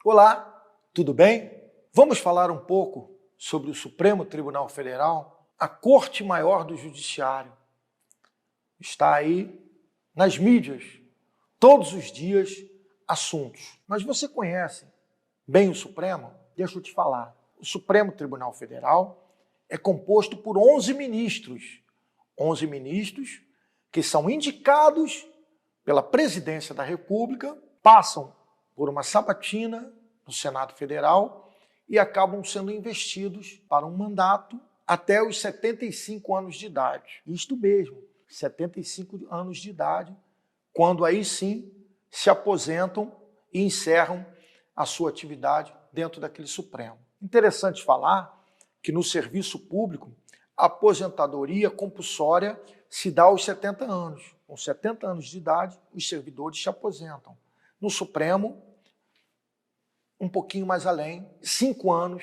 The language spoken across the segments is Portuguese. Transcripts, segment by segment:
Olá, tudo bem? Vamos falar um pouco sobre o Supremo Tribunal Federal, a Corte Maior do Judiciário. Está aí nas mídias, todos os dias, assuntos. Mas você conhece bem o Supremo? Deixa eu te falar. O Supremo Tribunal Federal é composto por 11 ministros. 11 ministros que são indicados pela Presidência da República, passam por uma sabatina no Senado Federal e acabam sendo investidos para um mandato até os 75 anos de idade. Isto mesmo, 75 anos de idade, quando aí sim se aposentam e encerram a sua atividade dentro daquele Supremo. Interessante falar que no serviço público a aposentadoria compulsória se dá aos 70 anos. Com 70 anos de idade, os servidores se aposentam. No Supremo, um pouquinho mais além, 5 anos,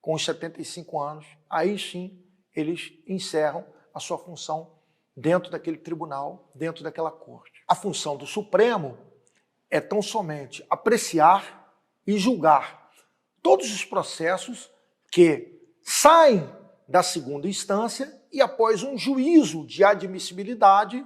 com os 75 anos, aí sim eles encerram a sua função dentro daquele tribunal, dentro daquela corte. A função do Supremo é tão somente apreciar e julgar todos os processos que saem da segunda instância e após um juízo de admissibilidade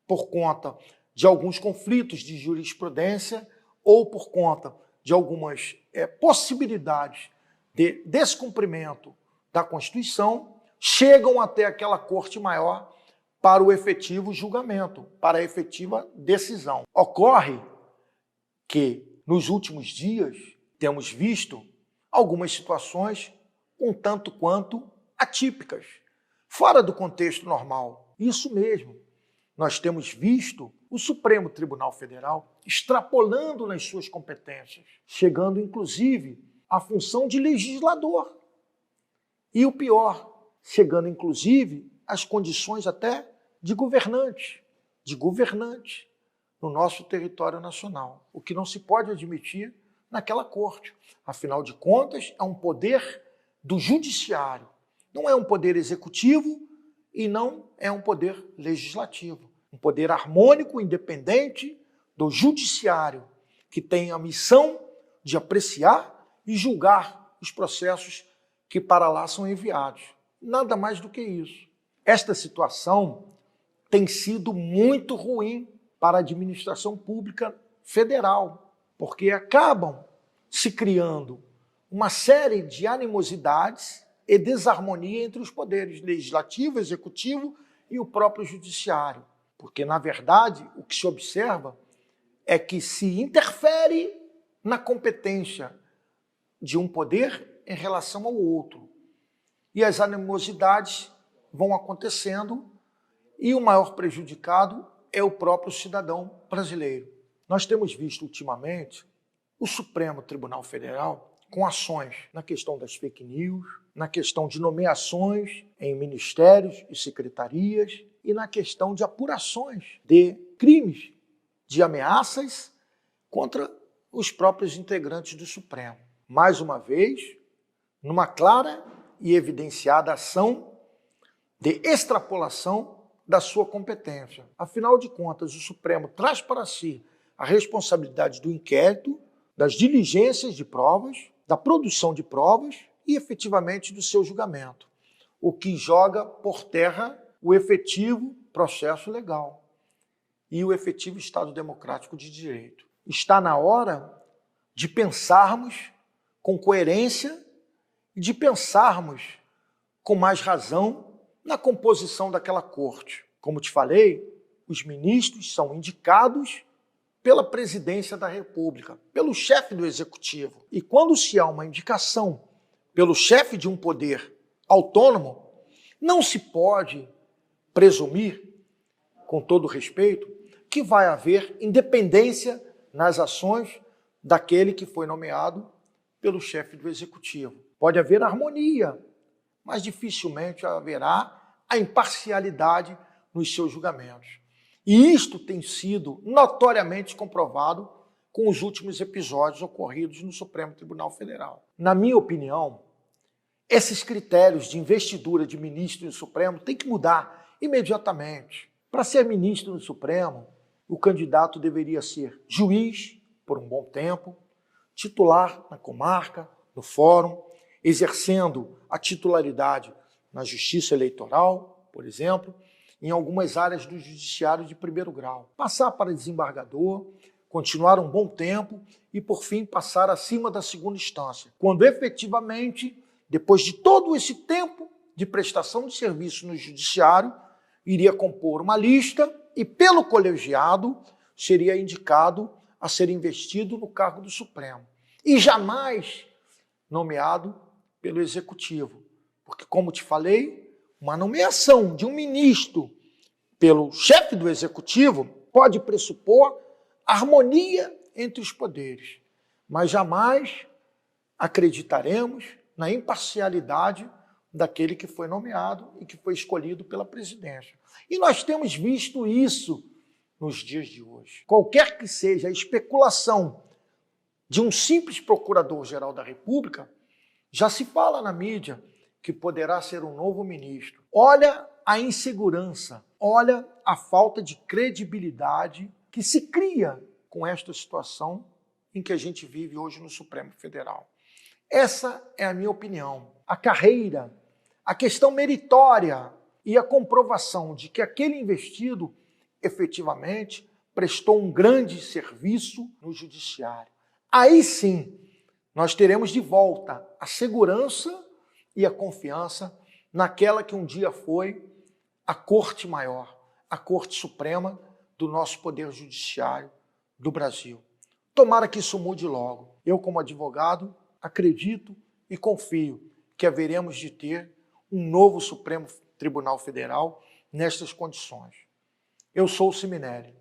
por conta de alguns conflitos de jurisprudência ou por conta de algumas possibilidades de descumprimento da Constituição, chegam até aquela Corte Maior para o efetivo julgamento, para a efetiva decisão. Ocorre que, nos últimos dias, temos visto algumas situações um tanto quanto atípicas, fora do contexto normal. Isso mesmo, nós temos visto o Supremo Tribunal Federal extrapolando nas suas competências, chegando inclusive à função de legislador. E o pior, chegando inclusive às condições até de governante no nosso território nacional, o que não se pode admitir naquela corte. Afinal de contas, é um poder do judiciário, não é um poder executivo e não é um poder legislativo. Um poder harmônico, independente do judiciário, que tem a missão de apreciar e julgar os processos que para lá são enviados. Nada mais do que isso. Esta situação tem sido muito ruim para a administração pública federal, porque acabam se criando uma série de animosidades e desarmonia entre os poderes legislativo, executivo e o próprio judiciário. Porque, na verdade, o que se observa é que se interfere na competência de um poder em relação ao outro. E as animosidades vão acontecendo e o maior prejudicado é o próprio cidadão brasileiro. Nós temos visto ultimamente o Supremo Tribunal Federal com ações na questão das fake news, na questão de nomeações em ministérios e secretarias e na questão de apurações de crimes, de ameaças contra os próprios integrantes do Supremo. Mais uma vez, numa clara e evidenciada ação de extrapolação da sua competência. Afinal de contas, o Supremo traz para si a responsabilidade do inquérito, das diligências de provas, da produção de provas e, efetivamente, do seu julgamento, o que joga por terra o efetivo processo legal e o efetivo Estado democrático de direito. Está na hora de pensarmos com coerência e de pensarmos com mais razão na composição daquela corte. Como te falei, os ministros são indicados pela Presidência da República, pelo chefe do Executivo. E quando se há uma indicação pelo chefe de um poder autônomo, não se pode presumir, com todo respeito, que vai haver independência nas ações daquele que foi nomeado pelo chefe do Executivo. Pode haver harmonia, mas dificilmente haverá a imparcialidade nos seus julgamentos. E isto tem sido notoriamente comprovado com os últimos episódios ocorridos no Supremo Tribunal Federal. Na minha opinião, esses critérios de investidura de ministro no Supremo têm que mudar imediatamente. Para ser ministro no Supremo, o candidato deveria ser juiz por um bom tempo, titular na comarca, no fórum, exercendo a titularidade na justiça eleitoral, por exemplo, em algumas áreas do judiciário de primeiro grau. Passar para desembargador, continuar um bom tempo e, por fim, passar acima da segunda instância, quando efetivamente, depois de todo esse tempo de prestação de serviço no judiciário, iria compor uma lista e, pelo colegiado, seria indicado a ser investido no cargo do Supremo. E jamais nomeado pelo Executivo. Porque, como te falei, uma nomeação de um ministro pelo chefe do Executivo pode pressupor harmonia entre os poderes, mas jamais acreditaremos na imparcialidade daquele que foi nomeado e que foi escolhido pela presidência. E nós temos visto isso nos dias de hoje. Qualquer que seja a especulação de um simples procurador-geral da República, já se fala na mídia que poderá ser um novo ministro. Olha a insegurança, olha a falta de credibilidade que se cria com esta situação em que a gente vive hoje no Supremo Federal. Essa é a minha opinião. A carreira, a questão meritória e a comprovação de que aquele investido efetivamente prestou um grande serviço no judiciário. Aí sim, nós teremos de volta a segurança e a confiança naquela que um dia foi a Corte Maior, a Corte Suprema do nosso Poder Judiciário do Brasil. Tomara que isso mude logo. Eu, como advogado, acredito e confio que haveremos de ter um novo Supremo Tribunal Federal nestas condições. Eu sou o Siminelli.